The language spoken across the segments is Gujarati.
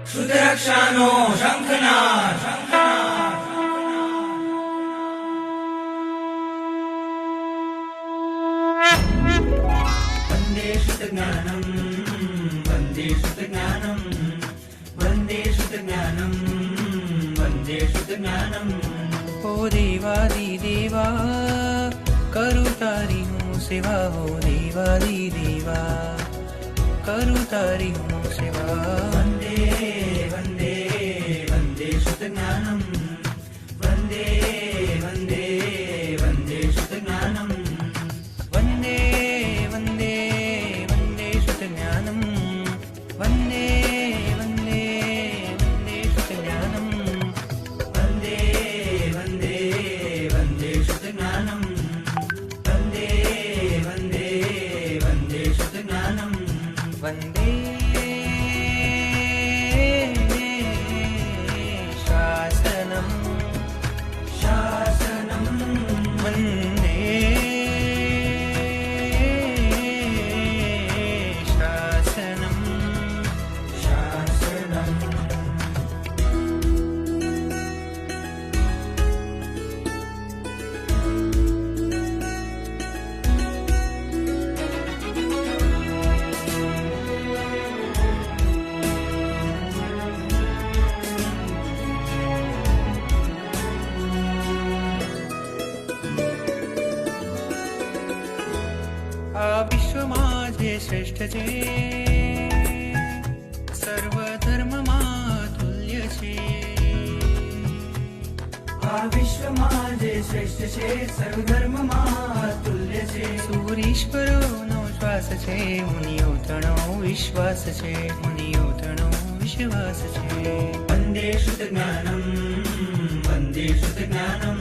श्रुतरक्षानो शङ्खनाद वन्दे श्रुतज्ञानं वन्दे श्रुतज्ञानं वन्दे श्रुतज्ञानं वन्दे श्रुतज्ञानं। ओ देवादिदेवा करू तारी हूँ सेवा, हो देवादिदेवा करू तारी हूँ सेवा। वन्दे वन्दे वन्दे श्रुतज्ञानं वन्दे वन्दे वन्दे श्रुतज्ञानं। वन्दे वन्दे वन्दे श्रुतज्ञानं वन्दे वन्दे वन्दे श्रुतज्ञानं। वन्दे वन्दे वन्दे श्रुतज्ञानं वन्दे वन्दे वन्दे श्रुतज्ञानं। वन्दे शासनं शासनं वन्दे शासनं शासनं। આ વિશ્વમાં જે શ્રેષ્ઠ છે સર્વ ધર્મમાં તુલ્ય છે। આ વિશ્વમાં જે શ્રેષ્ઠ છે સર્વધર્મમાં તુલ્ય છે। સૂરીશ્વરોનો શ્વાસ છે, મુનિઓ તણો વિશ્વાસ છે, મુનિઓ તણો વિશ્વાસ છે। वन्दे श्रुतज्ञानं वन्दे श्रुतज्ञानं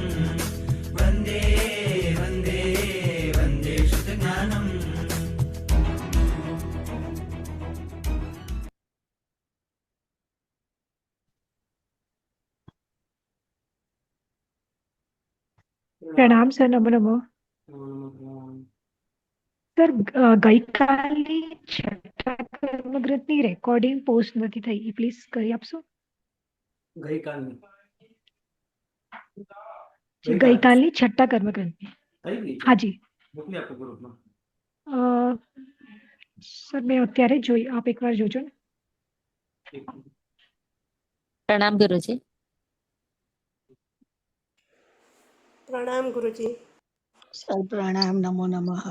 वन्दे वन्दे वन्दे श्रुतज्ञानं। પ્રણામ સર, નમો નમો સર। ગઈકાલની છઠ્ઠા કર્મગ્રંથની રેકોર્ડિંગ પોસ્ટ નથી થઈ, એ પ્લીઝ કરી આપશો? ગઈકાલની ગઈકાલની છઠ્ઠા કર્મગ્રંથની। થઈ ગઈ છે? હાજી મોકલી આપો ગ્રુપમાં। સર મેં અત્યારે જ જોઈ, આપ એકવાર જોજો ને। એક મિનિટ। प्रणाम गुरुजी। प्रणाम गुरुजी। सर प्रणाम, नमो नमः।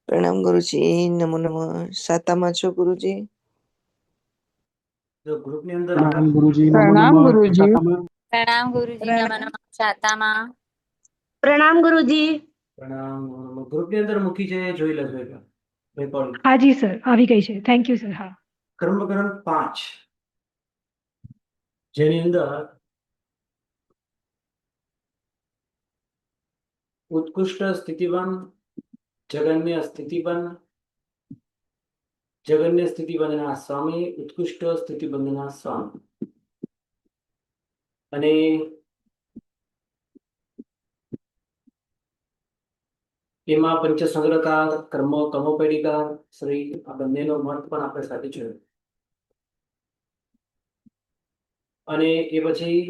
प्रणाम गुरुजी, नमो नमः। साताમાં છો ગુરુજી? જો ગ્રુપની અંદર प्रणाम गुरुजी, नमो प्रणाम नमः। गुरुजी। शाताમાં प्रणाम गुरुजी, नमः नमः। शाताમાં प्रणाम गुरुजी। પ્રણામ ગ્રુપની અંદર મૂકી છે, જોઈ લેજો એકવાર રેકોર્ડિંગ। હાજી સર, આવી ગઈ છે, થેન્ક યુ સર। હા કર્મગ્રંથ 5 જેની અંદર ઉત્કૃષ્ટ સ્થિતિવાન, જગન્ય સ્થિતિવાન, જગન્ય સ્થિતિબંધના સ્વામી, ઉત્કૃષ્ટ સ્થિતિબંધના સ્વામી અને એમાં પંચસંગ્રહકાર, કર્મોપેડિકા શ્રી આ બંનેનો મત પણ આપણે સાથે જોયો અને એ પછી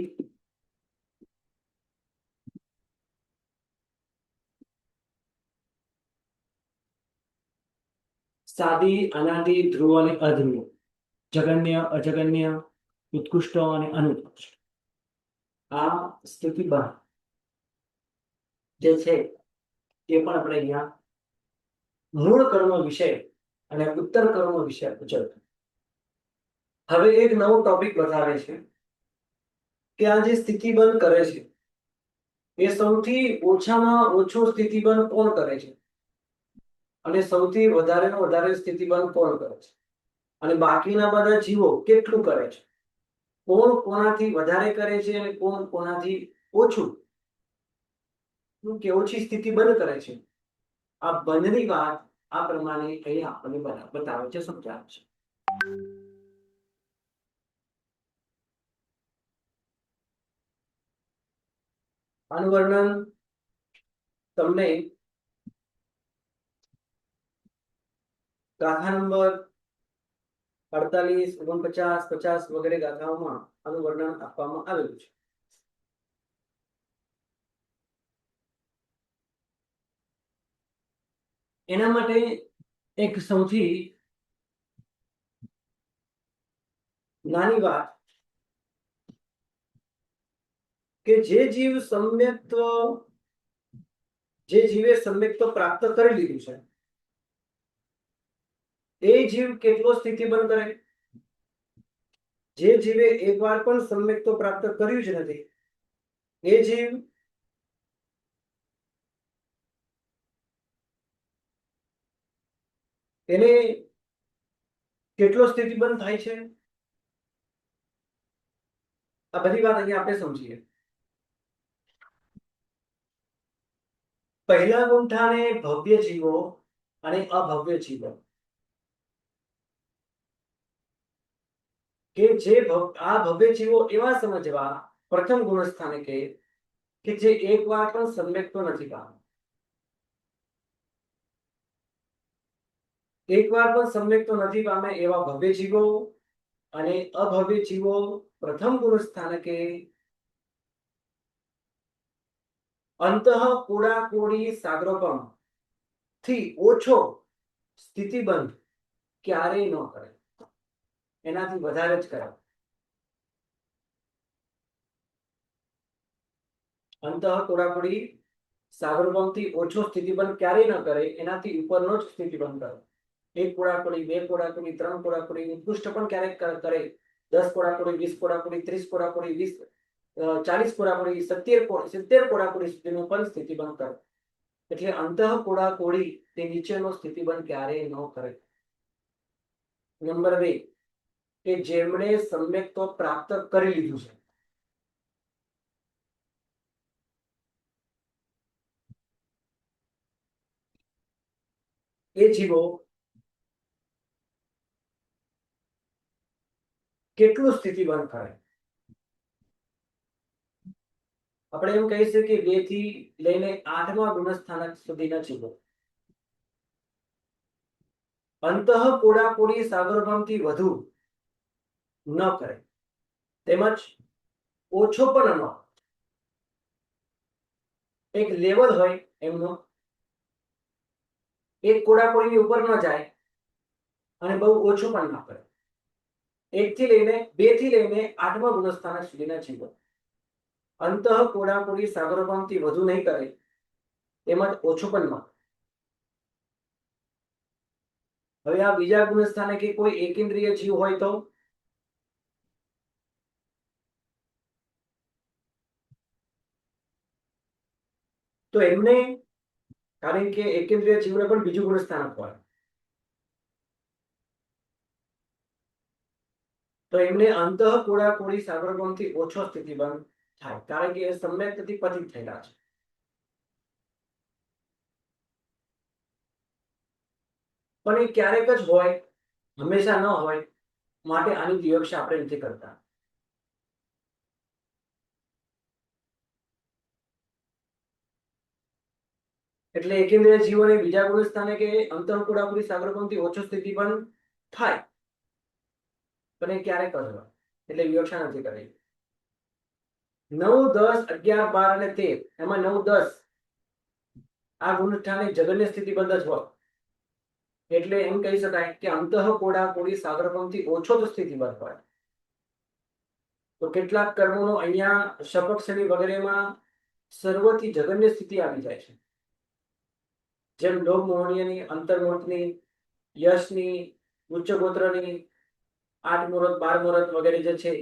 સાદી, અનાદિ, ધ્રુવ અને અધ્રુવ, જગન્ય, અજગન્ય, ઉત્કૃષ્ટ અને અનુત્કૃષ્ટ આ સ્થિતિબંધ જે છે એ પણ આપણે અહીંયા મૂળ કર્મ વિષય અને ઉત્તર કર્મ વિષય ચર્ચા। હવે એક નવો ટોપિક બતાવે છે કે આ જે સ્થિતિબંધ કરે છે એ સૌથી ઓછામાં ઓછો સ્થિતિબંધ કોણ કરે છે અને સૌથી વધારેમાં વધારે સ્થિતિબંધ કોણ કરે છે અને બાકીના બધા જીવો કેટલું કરે છે, કોણ કોનાથી વધારે કરે છે અને કોણ કોનાથી ઓછું કે ઓછી સ્થિતિ બંધ કરે છે। આ બંધની વાત આ પ્રમાણે અહીં આપણને બતાવે છે, સમજાવે છે। આનું વર્ણન તમને ગાથા નંબર 48, 49, 50 વગેરે ગાથાઓમાં આનું વર્ણન આપવામાં આવેલું છે. એના માટે એક સૌથી નાની વાત કે જે જીવે સમ્યક્ત્વ પ્રાપ્ત કરી લીધું છે એ જીવ કેટલો સ્થિતિબંધ કરે? જે જીવે એકવાર પણ સમ્યક્ત્વ પ્રાપ્ત કર્યું જ નથી એ જીવ એને કેટલો સ્થિતિબંધ થાય છે? આ બધી વાત અહીંયા આપણે સમજીએ. પહેલા ગુંઠાને ભવ્ય જીવો અને અભવ્ય જીવો કે જે આ ભવ્ય જીવો એવા સમજવા પ્રથમ ગુણસ્થાને કે જે એકવાર પણ સમ્યક્ત્વ નથી પામ્યા. એકવાર પણ સમ્યક્ત્વ નથી પામે એવા ભવ્ય જીવો અને અભવ્ય જીવો પ્રથમ ગુણસ્થાનકે અંતઃ કોડાકોડી સાગરોપમ થી ઓછો સ્થિતિબંધ ક્યારેય ન કરે, એનાથી વધારે જ કરે. અંતઃ કોડાકોડી સાગરોપમ થી ઓછો સ્થિતિબંધ ક્યારેય ન કરે, એનાથી ઉપરનો જ સ્થિતિબંધ કરે. 1 કોડાકોડી, 2 કોડાકોડી, 3 કોડાકોડી, ઉત્કૃષ્ટ પણ ક્યારેક કરે. 10 કોડાકોડી, 20 કોડાકોડી, 30 કોડાકોડી, 40 કોડાકોડી, 70 કોડાકોડી સુધીનો પણ સ્થિતિબંધ કરે. એટલે અંતઃ કોડાકોડી તે નીચેનો સ્થિતિબંધ ક્યારેય ન કરે. નંબર 2 કે જેમણે સમ્યક્ત્વ પ્રાપ્ત કરી લીધું છે એ જીવો કેટલું સ્થિતિબંધ કરે? આપણે એમ કહી શકીએ કે 2 થી લઈને 8મા ગુણસ્થાનક સુધીના જીવો અંતઃ કોડાકોડી સાગરોપમથી વધુ ન કરે, તેમજ ઓછો પણ ન. એક લેવલ હોય એમનો, 1 કોડાકોડીની ઉપર ન જાય અને બહુ ઓછો પણ ના કરે. 2 થી લઈને 8મા ગુણસ્થાનક સુધીના જીવો અંતઃ કોડાકોડી સાગરોપમથી વધુ નહીં કરે, તેમજ ઓછો પણ ન. હવે આ બીજા ગુણસ્થાને કે કોઈ એકેન્દ્રિય જીવ હોય તો એમને, કારણ કે એકેન્દ્રિય જીવને પણ બીજું ગુણસ્થાનક હોય, તો એમને અંતઃ કોડાકોડી સાગરોપમથી ઓછો સ્થિતિબંધ થાય, કારણ કે એ સમ્યક્ત્વથી પતિત થયેલા છે. પણ એ ક્યારેક જ હોય, હંમેશા ન હોય, માટે આની વિવક્ષા આપણે નથી કરતા. એટલે એકેન્દ્રિય જીવોને બીજા ગુણસ્થાને કે અંતઃ કોડાકોડી સાગરોપમથી ઓછો સ્થિતિબંધ થાય, પણ એ ક્યારેક જ હોય, એટલે વિવક્ષા નથી કરી. 9, 10, 11, 12 અને 13 એમાં 9, 10 આ ગુણસ્થાને જગન્ય સ્થિતિબંધ જ હોય, એટલે એમ કહી શકાય કે અંતઃ કોડાકોડી સાગરોપમથી ઓછો જ સ્થિતિબંધ હોય. તો કેટલાક કર્મોનો અહીંયા શપક શ્રેણી વગેરેમાં સર્વથી જગન્ય સ્થિતિ આવી જાય છે, જેમ લોભ મોહનીયની, અંતર્મુહૂર્તની, યશની, ઉચ્ચ ગોત્રની, 8 મુહૂર્ત, 12 મુહૂર્ત વગેરે જે છે,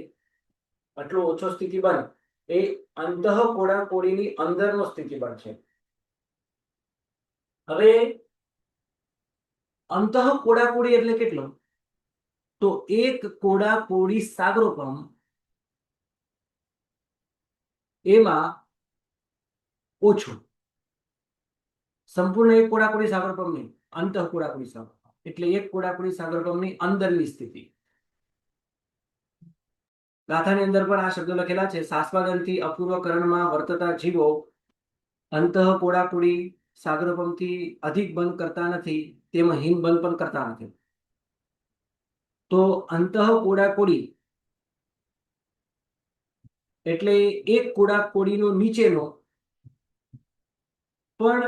આટલો ઓછો સ્થિતિબંધ એ અંતઃ કોડાકોડીની અંદરનો સ્થિતિબંધ છે. હવે અંતઃ કોડાકોડી એટલે કેટલો? તો 1 કોડાકોડી સાગરોપમ એમાં ઓછું, સંપૂર્ણ 1 કોડાકોડી સાગરોપમ નહીં, અંતઃ કોડાકોડી સાગરોપમ એટલે 1 કોડાકોડી સાગરોપમની અંદરની સ્થિતિ. ગાથાની અંદર પણ આ શબ્દો લખેલા છે. શાશ્વતથી અપૂર્વ કરણમાં વર્તતા જીવો અંતઃ કોડાકોડી સાગરોપમથી અધિક બંધ કરતા નથી, તેમાં હીન બંધ પણ કરતા નથી. તો અંતઃ કોડાકોડી એટલે એક કોડાકોડીનો નીચેનો પણ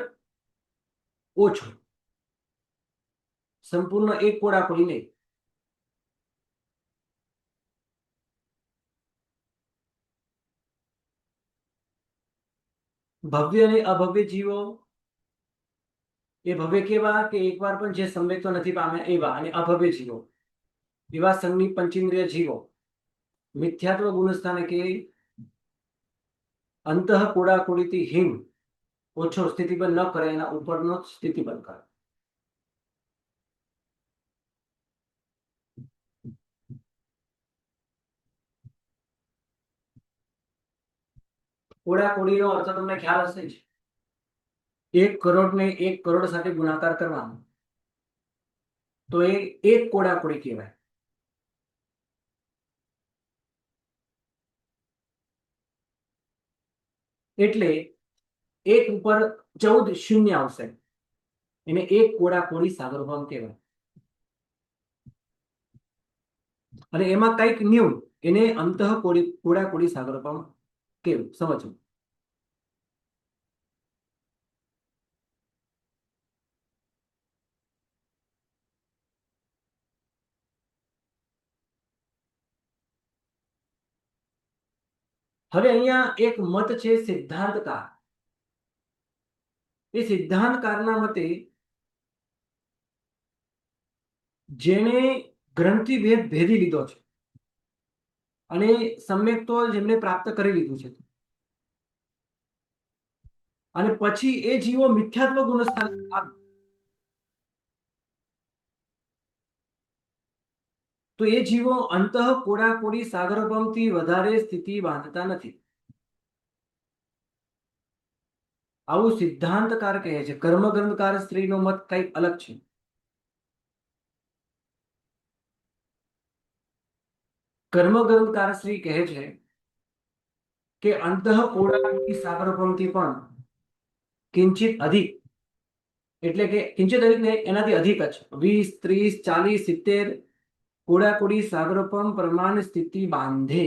ઓછો, સંપૂર્ણ એક કોડાકોડી નહીં. ભવ્ય અને અભવ્ય જીવો એ ભવ્ય કેવા કે એકવાર પણ જે સંવેગ તો નથી પામ્યા એવા, અને અભવ્ય જીવો એવા સંગની પંચેન્દ્રિય જીવો મિથ્યાત્વ ગુણસ્થાને કે અંતઃ કોડાકોડીથી હીન ઓછો સ્થિતિબંધ ન કરે, એના ઉપરનો સ્થિતિબંધ કરે. કોડાકોડીનો અર્થ તમને ખ્યાલ હશે જ. 1 કરોડ ને 1 કરોડ સાથે ગુણાકાર કરવાનો તો એ એક કોડાકોડી કહેવાય. એટલે 1 ઉપર 14 શૂન્ય આવશે, એને એક કોડાકોડી સાગરભંગ કહેવાય. અને એમાં કઈક ન્યૂ એને અંતઃ કોડાકોડી સાગરભંગ કેવું સમજવું. હવે અહીંયા એક મત છે સિદ્ધાંતકાર. એ સિદ્ધાંતકારના મતે જેણે ગ્રંથિભેદ ભેદી લીધો છે અને સમ્યક તો જેમને પ્રાપ્ત કરી લીધું છે, અને પછી એ જીવો મિથ્યાત્વ ગુણસ્થાન તો એ જીવો અંતઃ કોડાકોડી સાગરભંગથી વધારે સ્થિતિ બાંધતા નથી. આવું સિદ્ધાંતકાર કહે છે. કર્મગ્રંથકાર સ્ત્રીનો મત કઈક અલગ છે. કર્મગ્રંથકાર શ્રી કહે છે કે અંતઃ કોડાકોડી સાગરભંગથી પણ કિંચિત અધિક, એટલે કે કિંચિત અધિક ને એનાથી અધિક જ 20, 30, 40, 70 કોડાકોડી સાગરભંગ પ્રમાણ સ્થિતિ બાંધે,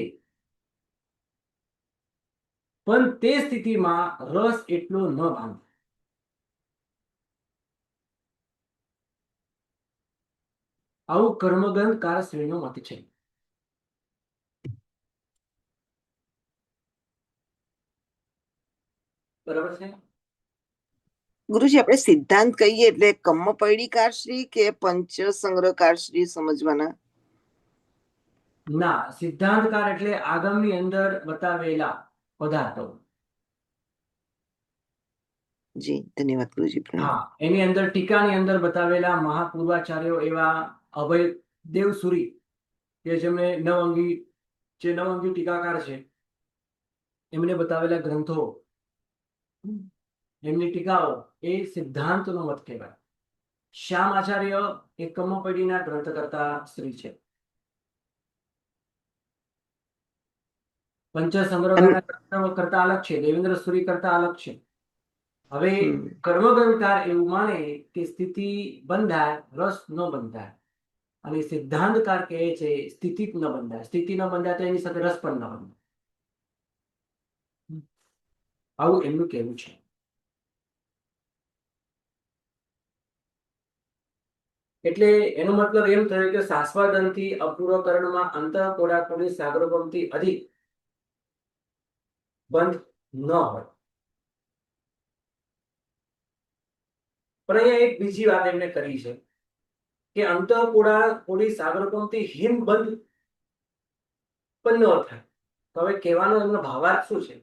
પણ તે સ્થિતિમાં રસ એટલો ન બાંધે. આવું કર્મગ્રંથકાર શ્રેણીનો મત છે. બરાબર છે. ગુરુજી, આપણે સિદ્ધાંત કહીએ એટલે કમ્મપૈડીકારશ્રી કે પંચ સંગ્રહકારશ્રી સમજવાના? ના, સિદ્ધાંતકાર એટલે આગમની અંદર બતાવેલા પદાર્થો. જી ધન્યવાદ ગુરુજી. હા, એની અંદર ટીકાની અંદર બતાવેલા મહાપૂર્વાચાર્યો એવા અભય દેવસુરી કે જેમને નવઅંગી ટીકાકાર છે, એમને બતાવેલા ગ્રંથો, એમની ટીકાઓ એ સિદ્ધાંતનો મત કહેવાય. શ્યામ આચાર્ય એ કમ્મપૈડીના ગ્રંથકર્તા શ્રી છે. પંચ સંગ્રહ કરતા અલગ છે, દેવેન્દ્ર સુરી કરતા અલગ છે. હવે કર્મગ્રંથકાર એવું માને કે સ્થિતિ બંધાય, રસ ન બંધાય, અને સિદ્ધાંતકાર કહે છે સ્થિતિ ન બંધાય. સ્થિતિ ન બંધાય તો એની સાથે રસ પણ ન બંધાય. આવું એમનું કહેવું છે. એટલે એનો મતલબ એમ થયો કે શાશ્વતથી અપૂર્વકરણમાં અંતઃ કોડાકોડી સાગરભંગથી અધિક બંધ ન હોય. પણ અહીંયા એક બીજી વાત એમને કરી છે કે અંતઃ કોડાકોડી સાગરભંગથી હીન બંધ પણ ન થાય. તો હવે કહેવાનો એમનો ભાવાર્થ શું છે?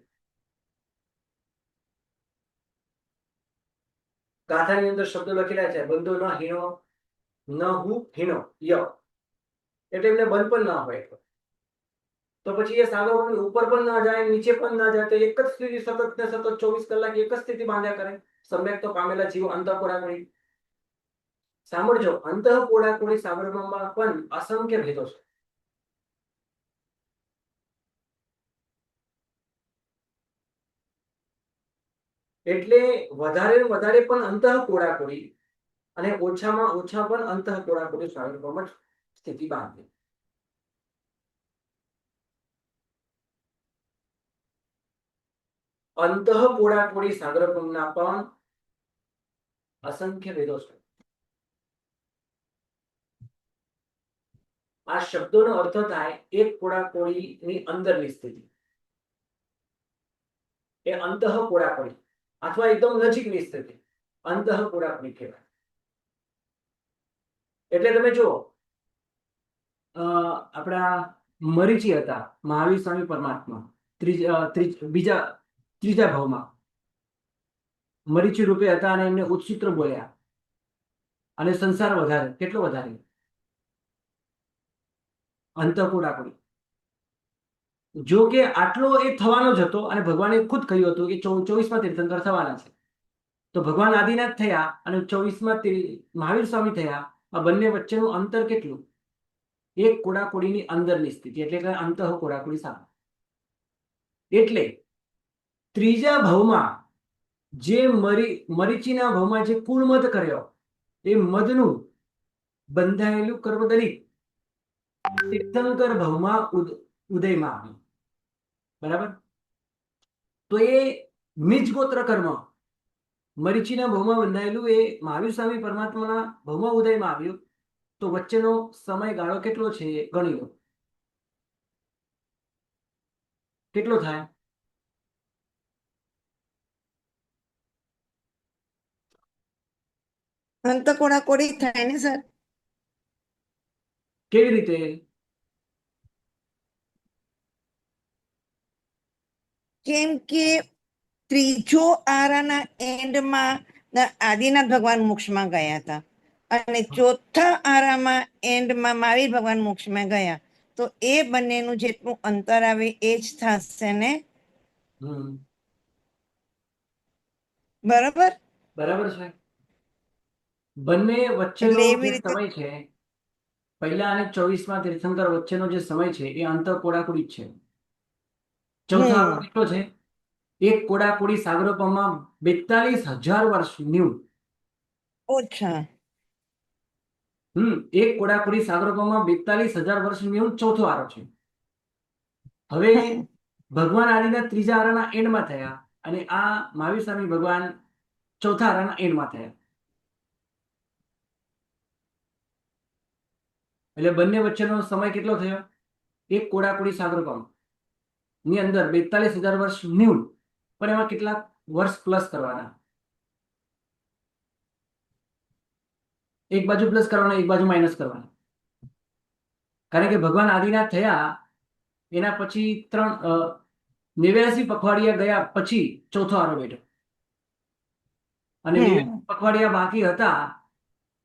ગાથાની અંદર શબ્દો લખેલા છે, બંધો ન હીનો ન હું હીનો ય, એટલે એમને બંધ પણ ના હોય. તો પછી એ સાગરભંગની ઉપર પણ ના જાય, નીચે પણ ના જાય, તો એક જ સ્થિતિ સતત ને સતત 24 કલાક એક જ સ્થિતિ બાંધ્યા કરે. સમ્યક તો પામેલા જીવો અંતઃ કોડાકોડી. સાંભળજો, અંતઃ કોડાકોડી સાગરભંગમાં પણ અસંખ્ય ભેદો છે. એટલે વધારે પણ અંતઃ કોડાકોડી અને ઓછામાં ઓછા પણ અંતઃ કોડાકોડી સાગરભંગમાં સ્થિતિ બાંધે. અંતઃપોળાપોળી સાગરપમના પણ અસંખ્ય ભેદો છે. આ શબ્દોનો અર્થ થાય એક પોળાપોળીની અંદરની સ્થિતિ, એ અંતઃપોળાપોળી અથવા એકદમ નજીકની સ્થિતિ અંતઃપોળાપોળી કહેવાય. એટલે તમે જુઓ, આપણા મરીચી હતા મહાવીર સ્વામી પરમાત્મા ત્રીજા ભાવમાં મરીચી રૂપે હતા અને એમને ઉચ્ચસૂત્ર બોલ્યા અને સંસાર વધારે, કેટલો વધારે? અંતઃપોળાપોળી. જો કે આટલો એ થવાનો જ હતો અને ભગવાને ખુદ કહ્યું હતું કે 24માં તીર્થંકર થવાના છે. તો ભગવાન આદિનાથ થયા અને 24માં મહાવીર સ્વામી થયા. આ બંને વચ્ચેનું અંતર કેટલું? એક કોડાકોડીની અંદરની સ્થિતિ, એટલે કે અંતઃકોડાકોડી સામે. એટલે ત્રીજા ભાવમાં જે મરીચીના ભાવમાં જે કુળમદ કર્યો, એ મદનું બંધાયેલું કર્મદલિત તીર્થંકર ભાવમાં ઉદયમાં આવ્યું. બરાબર? તો એ નિજ ગોત્ર કર્મ મરીચીના ભાવમાં બંધાયેલું એ મહાવીર સ્વામી પરમાત્માના ભાવમાં ઉદયમાં આવ્યું. તો વચ્ચેનો સમયગાળો કેટલો છે ગણી લો. કેટલો થાય? અંતકોડાકોડી થાય ને સર? કેવી રીતે? કેમ કે ત્રીજો આરાના એન્ડમાં આદિનાથ ભગવાન મોક્ષમાં ગયા હતા અને ચોથા આરામાં એન્ડમાં મહાવીર ભગવાન મોક્ષમાં ગયા. તો એ બંનેનું જેટલું અંતર આવે એ જ થશે ને? બરાબર? બરાબર છે. બંને વચ્ચેનો એટલે એવી જે રીતે સમય છે, પહેલા અને 24માં તીર્થંકર વચ્ચેનો જે સમય છે એ અંતઃકોડાકોડી જ છે. ચોથો આરો કેટલો છે? એક કોડાકોડી સાગરોપમમાં 42,000 વર્ષ ન્યૂ. ઓછા. એક કોડાકોડી સાગરોપમમાં 42,000 વર્ષ ન્યૂ ચોથો આરો છે. હવે ભગવાન આદિનાથ ત્રીજા આરાના એન્ડમાં થયા અને આ મહાવીર સ્વામી ભગવાન ચોથા આરાના એન્ડમાં થયા. એટલે બંને વચ્ચેનો સમય કેટલો થયો? એક કોડાકોડી સાગરોપમ ની અંદર 42,000 વર્ષ ન્યૂ, પણ એમાં કેટલાક વર્ષ પ્લસ કરવાના. એક બાજુ પ્લસ કરવાના, એક બાજુ માઇનસ કરવાના. કારણ કે ભગવાન આદિનાથ થયા એના પછી 89 પખવાડિયા ગયા પછી ચોથો આરો બેઠો અને 89 પખવાડિયા બાકી હતા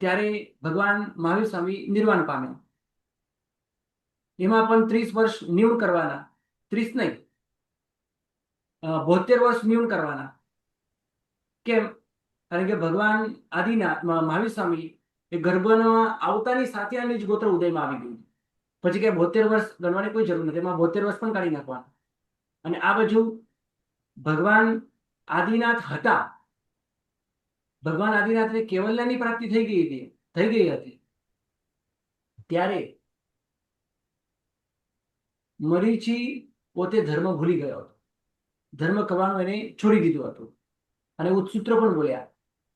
ત્યારે ભગવાન મહાવીર સ્વામી નિર્વાણ પામ્યા. એમાં પણ 30 વર્ષ ન્યૂન કરવાના, 30 નહીં 72 વર્ષ ન્યૂન કરવાના. કેમ? કારણ કે ભગવાન આદિનાથ મહાવીર સ્વામી એ ગર્ભમાં આવતાની સાથે આ નિજ ગોત્ર ઉદયમાં આવી ગયું. પછી કે 72 વર્ષ ગણવાની કોઈ જરૂર નથી, એમાં 72 વર્ષ પણ કાઢી નાખવાના. અને આ બાજુ ભગવાન આદિનાથ હતા, ભગવાન આદિનાથને કેવલ્યની પ્રાપ્તિ થઈ ગઈ હતી ત્યારે મરીચી પોતે ધર્મ ભૂલી ગયો હતો. ધર્મ કરવાનું એને છોડી દીધું હતું અને ઉચ્ચસૂત્ર પણ બોલ્યા.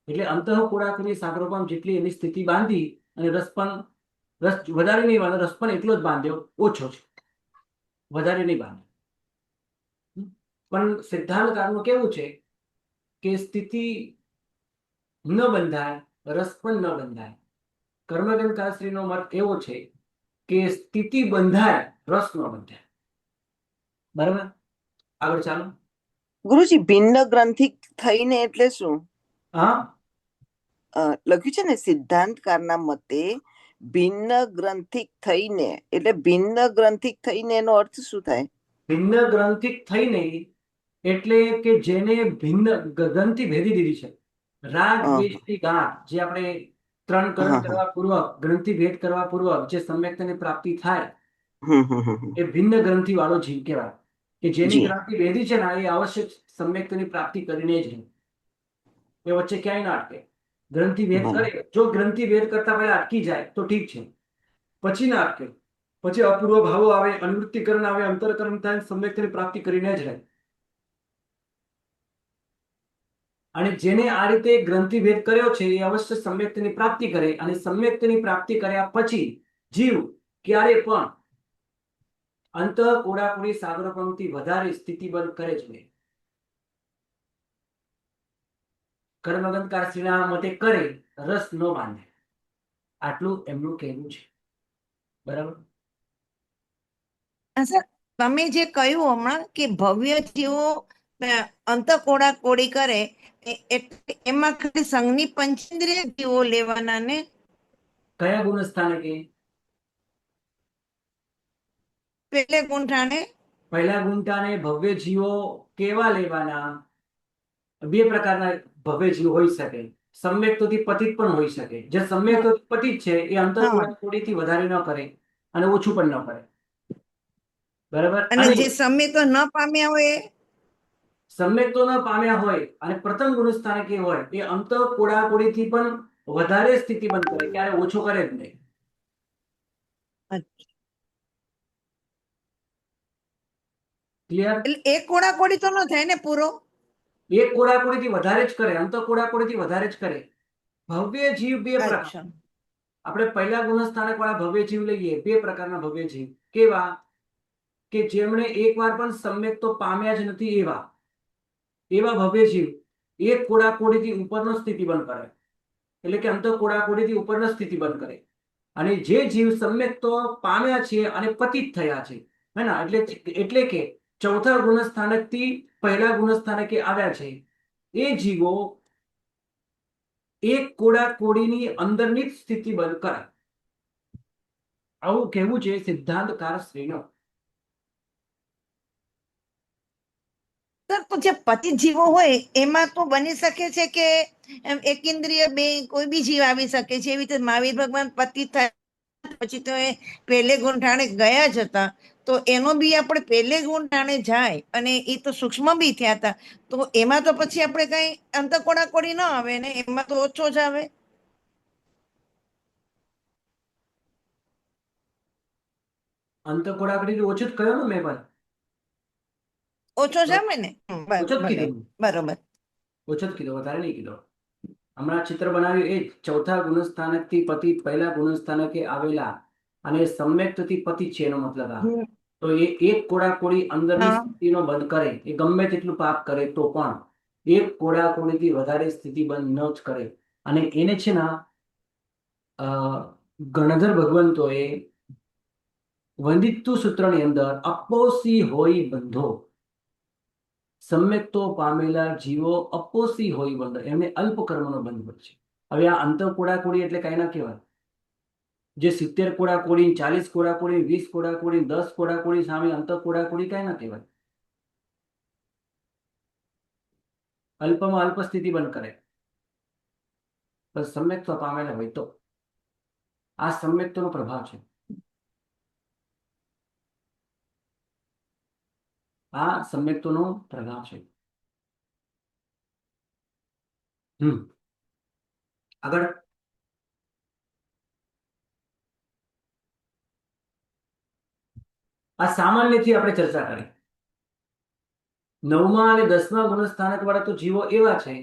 એટલે અંતઃકોડાકોડી સાગરોપમ જેટલી એની સ્થિતિ બાંધી અને રસ વધારે નહીં બાંધ્યો, રસ પણ એટલો જ બાંધ્યો, ઓછો છે, વધારે નહીં બાંધ્યો. પણ સિદ્ધાંતકારનું કેવું છે કે સ્થિતિ ન બંધાય, રસ પણ ન બંધાય. કર્મગંધાશ્રીનો મત એવો છે કે સ્થિતિ બંધાય, રસ ન બંધાય. બરાબર? આગળ ચાલો. ગુરુજી, ભિન્ન ગ્રંથિ થઈને એટલે શું? હા, લખ્યું છે ને સિદ્ધાંતકારના મતે ભિન્ન ગ્રંથિક થઈને, એટલે ભિન્ન ગ્રંથિક થઈને એનો અર્થ શું થાય? ભિન્ન ગ્રંથિક થઈને એટલે કે જેને ભિન્ન ગ્રંથિ ભેદી દીધી છે. રાગ દ્વેષની ગાંઠ જે આપણે 3 કરણ કરવા પૂર્વક, ગ્રંથિ ભેદ કરવા પૂર્વક જે સમ્યક્તની પ્રાપ્તિ થાય એ ભિન્ન ગ્રંથિ વાળો જીવ કહેવાય. કે જેની ગ્રંથિ ભેદી છે ને એ આવશ્યક સમ્યક્તની પ્રાપ્તિ કરીને જ રહે. એ વચ્ચે ક્યાંય ના અટકે. ગ્રંથિ ભેદ કરે, જો ગ્રંથિ ભેદ કરતા પહેલા અટકી જાય તો ઠીક છે, પછી ના અટકે, પછી અપૂર્વ ભાવો આવે, અનિવૃત્તિકરણ આવે, અંતરકરણ થાય, સમ્યક્તની પ્રાપ્તિ કરીને જ રહે. અને જેને આ રીતે ગ્રંથિ ભેદ કર્યો છે એ અવશ્ય સમ્યક્તની પ્રાપ્તિ કરે, અને સમ્યક્તની પ્રાપ્તિ કર્યા પછી જીવ ક્યારે પણ અંત કોડાકુડી સાગરપણથી વધારે સ્થિતિબદ્ધ કરે જ નહીં. કર્મગંધકાર શ્રીના મતે કરે, રસ ન બાંધે. આટલું એમનું કહેવું છે. બરાબર. સર, તમે જે કહ્યું હમણાં કે ભવ્ય જીવો અંત કોડી કરે, એટલે એમાં ખાલી સંઘની પંચેન્દ્રિય જીવો લેવાના ને? કયા ગુણ સ્થાને કે પેલે ગુંઠાણે પહેલા ગુંટાને ભવ્ય જીવો કેવા લેવાના? બે પ્રકારના ભવ્ય જીવ હોઈ શકે. સમ્યક્તોથી પતિત પણ હોઈ શકે. જે સમ્યક્તોથી પતિત છે એ અંતર કોડીથી વધારે ન કરે અને ઓછું પણ ન કરે. બરાબર. અને જે સમ્યક ન પામ્યા હોય, સમ્યક્તો ન પામ્યા હોય અને પ્રથમ ગુણ સ્થાને કે હોય એ અંત કોડાકોડીથી પણ વધારે સ્થિતિ બંધ કરે, ક્યારે ઓછો કરે જ નહીં. ક્લિયર? એટલે એક કોડાકોડી તો ન થાય ને પૂરો? એક કોડાકોડીથી વધારે જ કરે, અંત કોડાકોડીથી વધારે જ કરે. ભવ્ય જીવ બે પ્રકાર. આપણે પહેલા ગુણસ્થાનક વાળા ભવ્ય જીવ લઈએ, બે પ્રકારના ભવ્ય જીવ. કેવા? કે જેમણે એકવાર પણ સમ્યક તો પામ્યા જ નથી એવા ભવ્ય જીવ એક કોડાકોડીથી ઉપરનો સ્થિતિ બંધ કરે, એટલે કે અંત કોડાકોડીથી ઉપરનો સ્થિતિ બંધ કરે. અને જે જીવ સમ્યક તો પામ્યા છે અને પતિત થયા છે, હે ના, એટલે કે ચોથા ગુણસ્થાનકથી પહેલા ગુણસ્થાનકે આવ્યા છે, એ જીવો એક કોડાકોડીની અંદરની જ સ્થિતિ બંધ કરે. આવું કહેવું છે સિદ્ધાંતકાર શ્રીનો. તો જે પતિ જીવો હોય એમાં તો બની શકે છે કે એકેન્દ્રિય બે કોઈ બી જીવ આવી શકે છે. એવી રીતે મહાવીર ભગવાન પતિ થાય પછી તો એ પહેલે ગુંઠાણે ગયા જ હતા, તો એનો બી આપણે પહેલે ગુંઠાણે જાય અને એ તો સૂક્ષ્મ બી થયા હતા, તો એમાં તો પછી આપણે કઈ અંતકોડાકોડી ન આવે ને, એમાં તો ઓછો જ આવે. અંત કોડાકોડી ઓછો જ કયો ને મેં પણ. ઓછો જ આવે ને? ઓછો જ કીધું. બરોબર. ઓછો જ કીધો, વધારે નહીં કીધો. હમણાં ચિત્ર બનાવ્યું એ ચોથા ગુણસ્થાનકથી પતિ પહેલા ગુણસ્થાનકે આવેલા અને સમ્યક્તથી પતિ છે એનો મતલબ આ. તો એ એક કોડાકોડી અંદરની સ્થિતિનો બંધ કરે, એ ગમે તેટલું પાપ કરે તો પણ એક કોડાકોડીથી વધારે સ્થિતિ બંધ ન જ કરે. અને એને છે ને ગણધર ભગવંતોએ વંદિત્તુ સૂત્રની અંદર અપોસી હોય બંધો, સમ્યક તો પામેલા જીવો અપોસી હોય બંધ, એમને અલ્પ કર્મનો બંધ હોય છે. હવે આ અંત કોડાકોડી એટલે કઈ ના કહેવાય. જે 70 કોડાકોડી, 40 કોડાકોડી, 20 કોડાકોડી, 10 કોડાકોડી સામે અંત કોડાકોડી કઈ ના કહેવાય. અલ્પમાં અલ્પ સ્થિતિ બંધ કરે, પણ સમ્યક તો પામેલા હોય તો. આ સમ્યક્તનો પ્રભાવ છે. આ સમ્યક્તોનો પ્રભાવ છે. આગળ આ સામાન્યથી આપણે ચર્ચા કરી. 9મા અને 10મા ગુણસ્થાનક વાળા તો જીવો એવા છે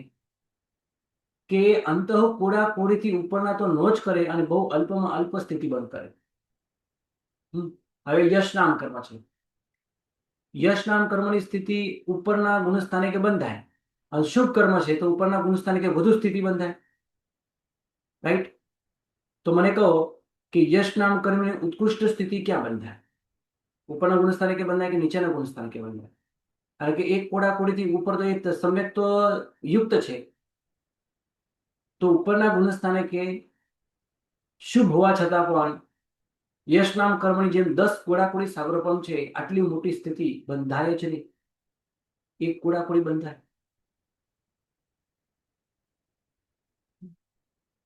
કે અંત કોડાકોડીથી ઉપરના તો નો જ કરે અને બહુ અલ્પમાં અલ્પ સ્થિતિ બંધ કરે. હવે યશ નામ કર્મ છે. યશ નામ કર્મની સ્થિતિ ઉપરના ગુણસ્થાનકે બંધ થાય, અને શુભ કર્મ છે તો ઉપરના ગુણસ્થાનકે વધુ સ્થિતિ બંધ થાય. રાઈટ? તો મને કહો કે યશ નામ કર્મની ઉત્કૃષ્ટ સ્થિતિ ક્યાં બંધ થાય? ઉપરના ગુણસ્થાનકે બંધ થાય કે નીચેના ગુણસ્થાનકે બંધ થાય? કારણ કે એક કોડાકોડીથી ઉપર તો એ સમ્યક તો યુક્ત છે, તો ઉપરના ગુણસ્થાનકે શુભ હોવા છતાં પણ યશ નામ કર્મની જેમ 10 કોડાકોડી સાગરોપમ છે, આટલી મોટી સ્થિતિ બંધાય છે નહીં. એક કોડાકોડી બંધાય.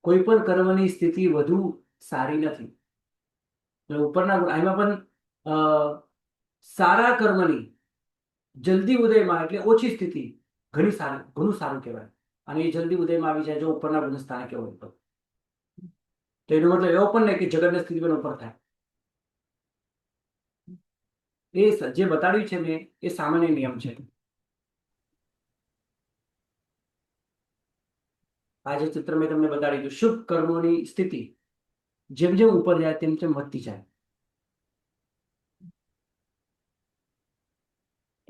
કોઈ પણ કર્મની સ્થિતિ વધુ સારી નથી. ઉપરના એમાં પણ સારા કર્મની જલ્દી ઉદયમાં એટલે ઓછી સ્થિતિ ઘણું સારું કહેવાય. અને એ જલ્દી ઉદયમાં આવી જાય જો ઉપરના ગુણસ્થાનકે હોય તો. એનો મતલબ એવો પણ નહીં કે જગતની સ્થિતિ પણ ઉપર થાય. જે બતાડ્યું છે મેં એ સામાન્ય નિયમ છે. આ જે ચિત્ર મેં તમને બતાડ્યું હતું, શુભ કર્મોની સ્થિતિ જેમ જેમ ઉપર જાય તેમ તેમ વધતી જાય.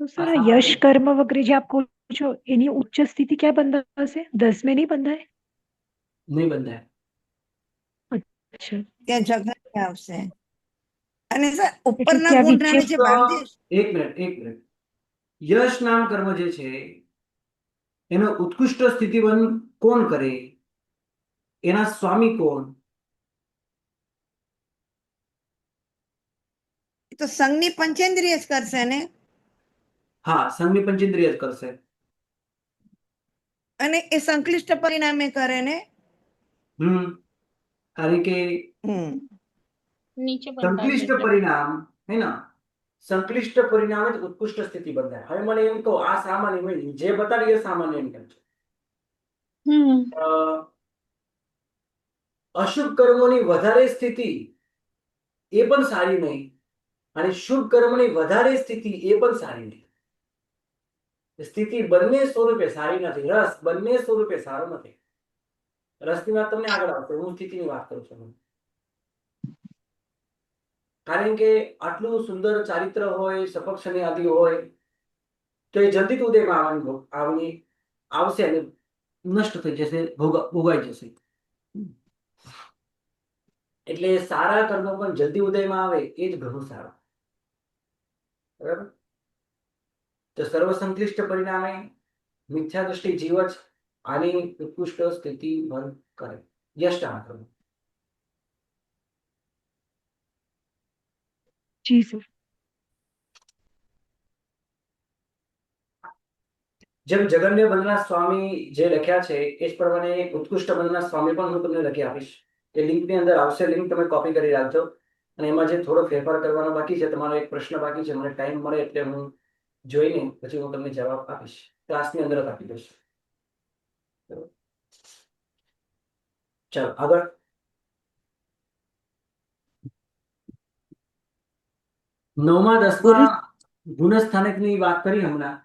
तो सर यश कर्म वगैरह जो आप કહો છો એની ઉચ્ચ સ્થિતિ ક્યાં બંધાશે? 10 में नहीं बंधा है? નહીં બંધાય. अच्छा, ત્યાં જગત આવશે. અને સર એટલે ઉપરના ત્યાં ગુણના વિક્ષેપ નીચે બાંધીશ. એક મિનિટ. યશ નામ કર્મ જે છે એનો ઉત્કૃષ્ટ સ્થિતિવન કોણ કરે, એના સ્વામી કોણ? એ તો સંઘની પંચેન્દ્રિય જ કરશે ને. હા, સંઘની પંચેન્દ્રિય જ કરશે. અને એ સંકલિષ્ટ પરિણામે કરે ને. કારણ કે નીચે સંકલિષ્ટ પરિણામ હે ના, સંકલિષ્ટ પરિણામ જ ઉત્કૃષ્ટ સ્થિતિ બંધાય. હવે મને એમ કહો, આ સામાન્ય મેં જે બતાવ્યું એ સામાન્ય નિયમ છે. અશુભ કર્મોની વધારે સ્થિતિ એ પણ સારી નહીં, અને શુભ કર્મની વધારે સ્થિતિ એ પણ સારી નહીં. સ્થિતિ બંને સ્વરૂપે સારી નથી. રસ બંને સ્વરૂપે સારો નથી. રસની વાત તમને આગળ આવશે, હું સ્થિતિની વાત કરું છું. કારણ કે આટલું સુંદર ચારિત્ર હોય, સપક્ષની આદિ હોય, તો એ જલ્દી ઉદયમાં આવશે અને નષ્ટ થઈ જશે, ભોગાઈ જશે. એટલે સારા કર્મો પણ જલ્દી ઉદયમાં આવે એ જ ઘણું સારું. બરાબર? તો સર્વસંકલિષ્ટ પરિણામે મિથ્યા દૃષ્ટિ જીવ જ આની ઉત્કૃષ્ટ સ્થિતિ બંધ કરે. યષ્ટાના કર્મ. जी सर. જેમ જગન્ય બંધના સ્વામી જે લખ્યા છે એ જ પ્રમાણે ઉત્કૃષ્ટ બંધના સ્વામી પણ હું તમને લખી આપીશ. એ લિંકની અંદર આવશે, લિંક તમે કોપી કરી રાખજો. અને એમાં જે થોડો ફેરફાર કરવાનો બાકી છે, તમારો એક પ્રશ્ન બાકી છે, મને ટાઈમ મળે એટલે હું જોઈને પછી હું તમને જવાબ આપીશ. ક્લાસની અંદર જ આપી દઈશ. ચાલો આગળ. નવમા દસમા ગુણસ્થાનકની વાત કરી હમણાં,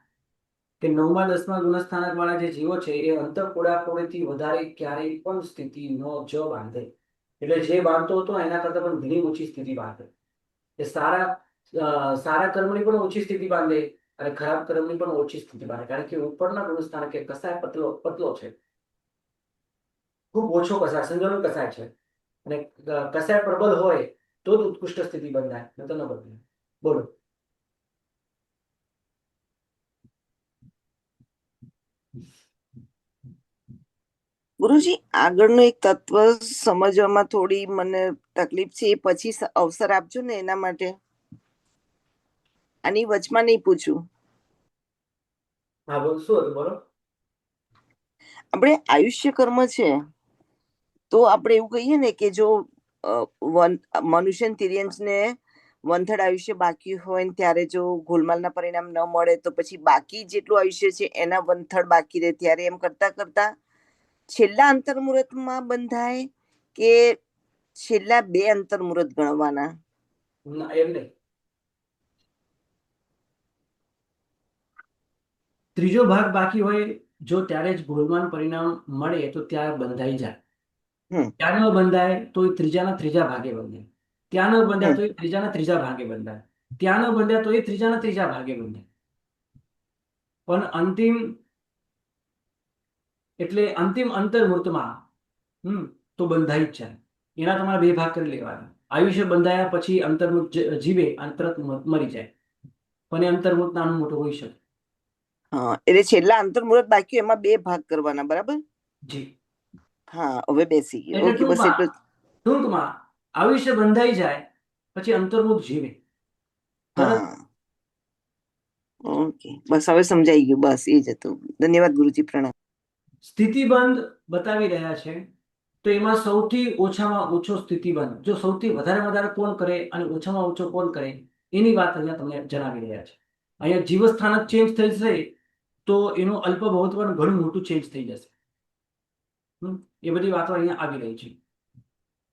કે નવમા દસમા ગુણસ્થાનક વાળા જે જીવો છે એ અંતઃપોળાપોળીથી વધારે ક્યારેય પણ સ્થિતિ ન જ બાંધે. એટલે જે બાંધતો હતો એના કરતા પણ ઘણી ઓછી સ્થિતિ બાંધે. એ સારા કર્મની પણ ઓછી સ્થિતિ બાંધે અને ખરાબ કર્મની પણ ઓછી સ્થિતિ બાંધે. કારણ કે ઉપરના ગુણસ્થાનક કે કસાય પતલો છે, ખૂબ ઓછો કસાય, સંજોનો કસાય છે. અને કસાય પ્રબળ હોય તો જ ઉત્કૃષ્ટ સ્થિતિ બંધાય, ન તો ન બંધાય. બોલો. ગુરુજી, આગળનું એક તત્વ સમજવામાં થોડી મને તકલીફ છે, એ પછી અવસર આપજો ને એના માટે. આની વચમાં નહીં પૂછું. હા બોલો, શું હતું બોલો. આપણે આયુષ્ય કર્મ છે તો આપણે એવું કહીએ ને કે જો મનુષ્ય તિર્યંશને વંથડ આયુષ્ય બાકી હોય ને ત્યારે જો ગોલમાલના પરિણામ ન મળે તો પછી બાકી જેટલું આયુષ્ય છે એના વંથડ બાકી રહે, ત્યારે એમ કરતા કરતા છેલ્લા અંતર્મુહૂર્તમાં બંધાય કે છેલ્લા 2 અંતર્મુહૂર્ત ગણવાના? એમ નહીં. ત્રીજો ભાગ બાકી હોય જો ત્યારે જ ગોલમાલ પરિણામ મળે તો ત્યારે બંધાઈ જાય. ત્યાં ન બંધાય તો એ ત્રીજાના ત્રીજા ભાગે બંધાય. ત્યાં ન બંધાય તો એ ત્રીજાના ત્રીજા ભાગે બંધાય. ત્યાં ન બંધાય તો એ ત્રીજાના ત્રીજા ભાગે બંધાય. પણ અંતિમ અંતર્મુહૂર્તમાં તો બંધાઈ જ જાય. એના તમારે 2 ભાગ કરી લેવાના. આયુષ્ય બંધાયા પછી અંતર્મુહૂર્ત જીવે અને તરત મરી જાય, પણ એ અંતર્મુહૂર્ત નાનું મોટું હોઈ શકે. એટલે છેલ્લા અંતર્મુહૂર્ત બાકી એમાં 2 ભાગ કરવાના, બરાબર? જી હા, હવે બેસી ગયો. ઓકે, બસ એટલું. ટૂંકમાં આયુષ્ય બંધાઈ જાય પછી અંતર્મુહૂર્ત જીવે. હા, ઓકે, બસ હવે સમજાઈ ગયું. બસ એ જ હતું. ધન્યવાદ ગુરુજી, પ્રણામ. સ્થિતિબંધ બતાવી રહ્યા છે તો એમાં સૌથી ઓછામાં ઓછો સ્થિતિબંધ જો સૌથી વધારે કોણ કરે અને ઓછામાં ઓછો કોણ કરે એની વાત અહીંયા તમને જણાવી રહ્યા છે. અહીંયા જીવસ્થાનક ચેન્જ થશે તો એનું અલ્પભૌત પણ ઘણું મોટું ચેન્જ થઈ જશે. એ બધી વાતો અહીંયા આવી રહી છે.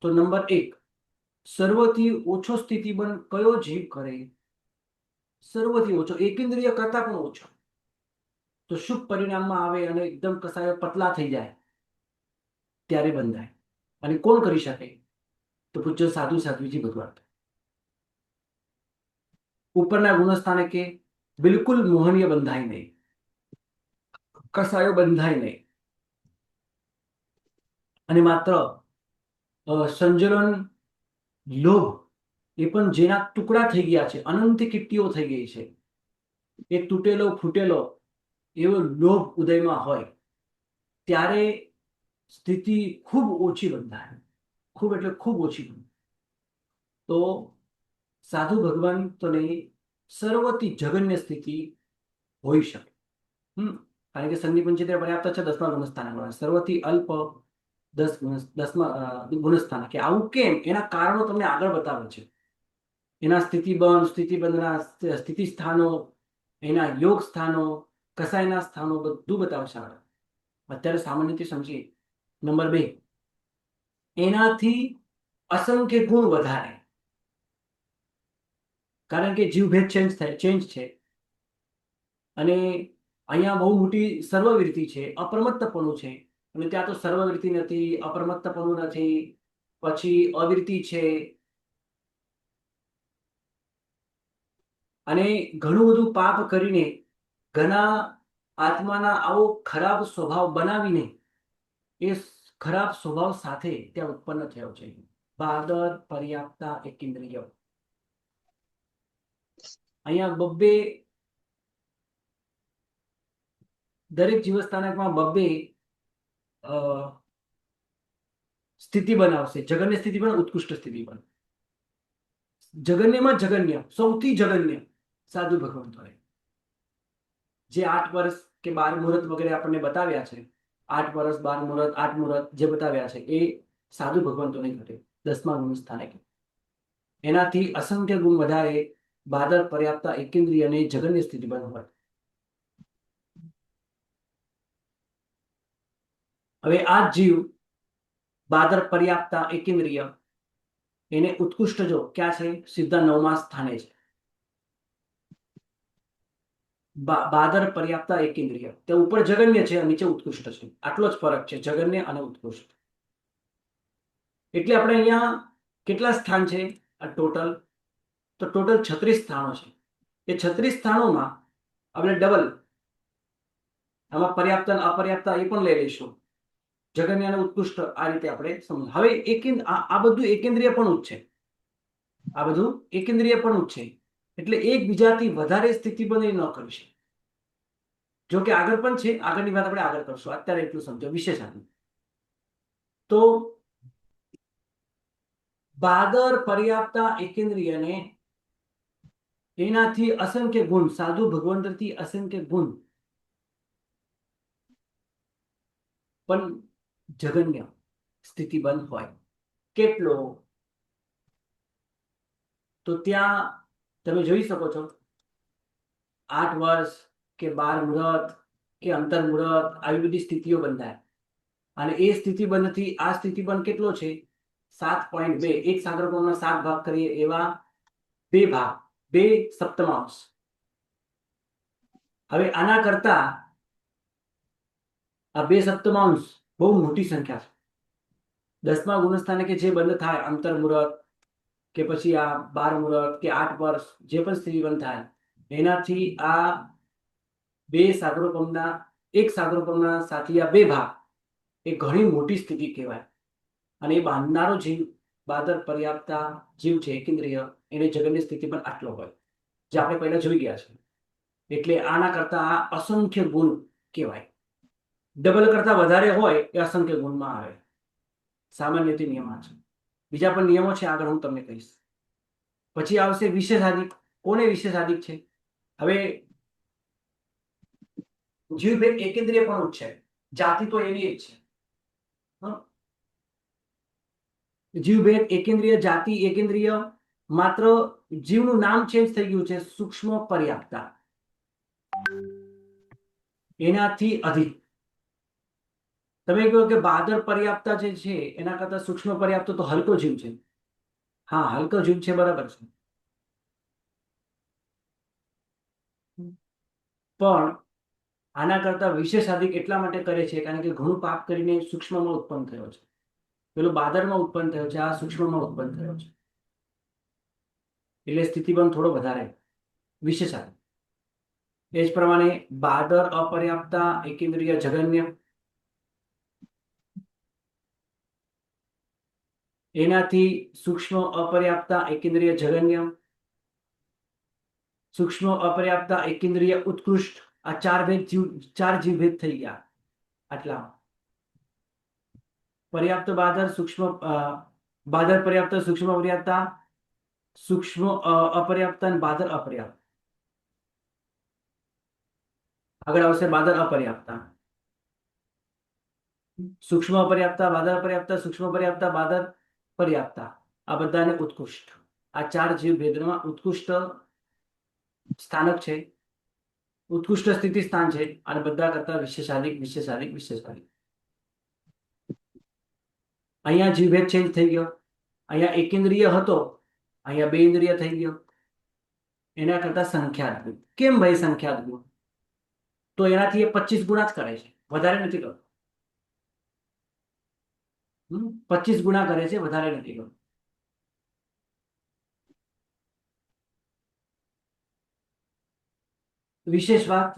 તો નંબર 1, સર્વથી ઓછો સ્થિતિબંધ કયો જીવ કરે સર્વથી ઓછો, એકેન્દ્રિય કરતા પણ ઓછો, તો શુભ પરિણામમાં આવે અને એકદમ કસાયો પતલા થઈ જાય ત્યારે બંધાય. અને કોણ કરી શકે? તો પૂજ્ય સાધુ સાધ્વીજી ભગવાન. ઉપરના ગુણસ્થાને કે બિલકુલ મોહનીય બંધાય નહીં, કસાયો બંધાય નહીં, અને માત્ર સંજલન, લોભ એ પણ જેના ટુકડા થઈ ગયા છે, અનંત કીટીઓ થઈ ગઈ છે, એ તૂટેલો ફૂટેલો એવો લોભ ઉદયમાં હોય ત્યારે સ્થિતિ ખૂબ ઓછી બંધાય, ખૂબ એટલે ખૂબ ઓછી બંધાય. તો સાધુ ભગવાન તો નહીં, સર્વથી જગન્ય સ્થિતિ હોઈ શકે. કારણ કે સંધિ પંચેન્દ્રિય પર્યાપ્ત છે 10મા ગુણસ્થાને, સર્વથી અલ્પ 10મા ગુણસ્થાન. કે આવું કેમ? એના કારણો તમને આગળ બતાવે છે. એના સ્થિતિબંધના સ્થિતિ સ્થાનો, એના યોગ સ્થાનો, કસાયના સ્થાનો બધું બતાવશે આગળ. અત્યારે સામાન્યથી સમજીએ. નંબર 2, એનાથી અસંખ્ય ગુણ વધારે, કારણ કે જીવભેદ ચેન્જ છે, અને અહીંયા બહુ મોટી સર્વવૃત્તિ છે, અપ્રમત્તપણું છે, અને ત્યાં તો સર્વવૃત્તિ નથી, અપ્રમત્તપણું નથી, પછી અવૃત્તિ છે, અને ઘણું બધું પાપ કરીને ઘણા આત્માના આવો ખરાબ સ્વભાવ બનાવીને એ ખરાબ સ્વભાવ સાથે ત્યાં ઉત્પન્ન થયો છે. બાદર પર્યાપ્તા એકેન્દ્રિય. અહીંયા બબ્બે દરેક જીવસ્થાનકમાં બબ્બે સ્થિતિ બનાવશે. જગન્ય સ્થિતિ પણ ઉત્કૃષ્ટ સ્થિતિ પણ. જગન્યમાં જગન્ય, સૌથી જગન્ય સાધુ ભગવંતોએ જે 8 વર્ષ કે 12 મુહૂર્ત વગેરે આપણને બતાવ્યા છે, 8 વર્ષ 12 મુહૂર્ત 8 મુહૂર્ત જે બતાવ્યા છે, એ સાધુ ભગવંતોને ઘટે 10મા ગુણ સ્થાને. એનાથી અસંખ્ય ગુણ વધારે બાદર પર્યાપ્તા એકેન્દ્રિય અને જગન્ય સ્થિતિ બન હોય. હવે આ જીવ બાદર પર્યાપ્તા એકેન્દ્રિય, એને ઉત્કૃષ્ટ જો ક્યાં છે? સીધા 9મા સ્થાને છે. બાદર પર્યાપ્તા એકેન્દ્રિય, તે ઉપર જગન્ય છે, નીચે ઉત્કૃષ્ટ છે. આટલો જ ફરક છે, જગન્ય અને ઉત્કૃષ્ટ. એટલે આપણે અહીંયા કેટલા સ્થાન છે આ ટોટલ? તો ટોટલ 36 સ્થાનો છે. એ 36 સ્થાનોમાં આપણે ડબલ, આમાં પર્યાપ્ત અને અપર્યાપ્તા એ પણ લઈ લઈશું. જગન્ય અને ઉત્કૃષ્ટ આ રીતે આપણે સમજ. હવે આ બધું એકેન્દ્રિય પણ જ છે, આ બધું એકેન્દ્રિય પણ જ છે, એટલે એકબીજાથી વધારે સ્થિતિ બને ન કરી શકે. જો કે આગળ પણ છે, આગળની વાત આપણે આગળ કરશું, અત્યારે એટલું સમજો વિશેષ. તો બાદર પર્યાપ્તા એકેન્દ્રિયને એનાથી અસંખ્ય ગુણ, સાધુ ભગવંતથી અસંખ્ય ગુણ પણ જગન્ય સ્થિતિ બંધ હોય. કેટલો? તો ત્યાં તમે જોઈ શકો છો 8 વર્ષ કે 12 મુહૂર્ત કે અંતર મુહૂર્ત આવી બધી સ્થિતિઓ બંધાય. અને એ સ્થિતિબંધથી આ સ્થિતિબંધ કેટલો છે? 7.2. એક સાગરકોણના 7 ભાગ કરીએ એવા 2 ભાગ, 2 સપ્તમાંશ. હવે આના કરતા આ 2 સપ્તમાંશ બહુ મોટી સંખ્યા છે. 10મા ગુણસ્થાને કે જે બંધ થાય, અંતર મુહૂર્ત કે પછી આ 12 મુહૂર્ત કે 8 વર્ષ જે પણ સ્થિતિબંધ થાય, એનાથી આ 2 સાગરોપમના, એક સાગરોપમના સાથી આ 2 ભાગ એ ઘણી મોટી સ્થિતિ કહેવાય. અને એ બાંધનારો જીવ બાદર પર્યાપ્તા જીવ છે એકેન્દ્રિય, એને જગન્ય સ્થિતિ પણ આટલો હોય, જે આપણે પહેલા જોઈ ગયા છે. એટલે આના કરતા આ અસંખ્ય ગુણ કહેવાય. ડબલ કરતા વધારે હોય એ અસંખ્ય ગુણમાં આવે. સામાન્યથી નિયમ આ છે. બીજા પણ નિયમો છે, આગળ હું તમને કહીશ. પછી આવશે વિશેષાધિક. કોને વિશેષાધિક છે? હવે જીવભેદ એકેન્દ્રિય પણ જ છે, જાતિ તો એની જ છે. જીવભેદ એકેન્દ્રિય, જાતિ એકેન્દ્રિય, માત્ર જીવનું નામ ચેન્જ થઈ ગયું છે, સૂક્ષ્મ પર્યાપ્તા. એનાથી અધિક. તમે કહો કે બાદર પર્યાપ્તા જે છે એના કરતા સૂક્ષ્મ પર્યાપ્ત તો હલકો જીવ છે. હા, હલકો જીવ છે, બરાબર છે. પણ આના કરતા વિશેષાધિક એટલા માટે કરે છે કારણ કે ઘણું પાપ કરીને સૂક્ષ્મમાં ઉત્પન્ન થયો છે. પેલો બાદરમાં ઉત્પન્ન થયો છે, આ સૂક્ષ્મમાં ઉત્પન્ન થયો છે, એટલે સ્થિતિ પણ થોડો વધારે વિશેષાધિક. એ જ પ્રમાણે બાદર અપર્યાપ્તા એકેન્દ્રિય જગન્ય, એનાથી સૂક્ષ્મ અપર્યાપ્તા એકેન્દ્રિય જગન્ય, સૂક્ષ્મ અપર્યાપ્તા એકેન્દ્રિય ઉત્કૃષ્ટ. આ ચાર જીવભેદ થઈ ગયા. આટલા પર્યાપ્ત બાદર, સૂક્ષ્મ બાદર પર્યાપ્ત, સૂક્ષ્મ અપર્યાપ્તા, સૂક્ષ્મ અપર્યાપ્ત અને બાદર અપર્યાપ્ત. આગળ આવશે બાદર અપર્યાપ્તા, સૂક્ષ્મ અપર્યાપ્તા, બાદર અપર્યાપ્તા, સૂક્ષ્મ અપર્યાપ્તા, બાદર પર્યાપ્તા. આ બધાને ઉત્કૃષ્ટ. આ ચાર જીવ ભેદમાં ઉત્કૃષ્ટ સ્થાનક છે, ઉત્કૃષ્ટ સ્થિતિ સ્થાન છે, અને બધા કરતા વિશેષાધિક વિશેષાધિક વિશેષાધિક. અહીંયા જીવભેદ ચેન્જ થઈ ગયો. અહીંયા એકેન્દ્રિય હતો, અહીંયા બે ઇન્દ્રિય થઈ ગયો. એના કરતા સંખ્યાત. કેમ ભાઈ સંખ્યાત ગુણ? તો એનાથી એ 25 ગુણા જ કરે છે, વધારે નથી કરતો. 25 ગુણા કરે છે, વધારે નથી કરતો. વિશેષ વાત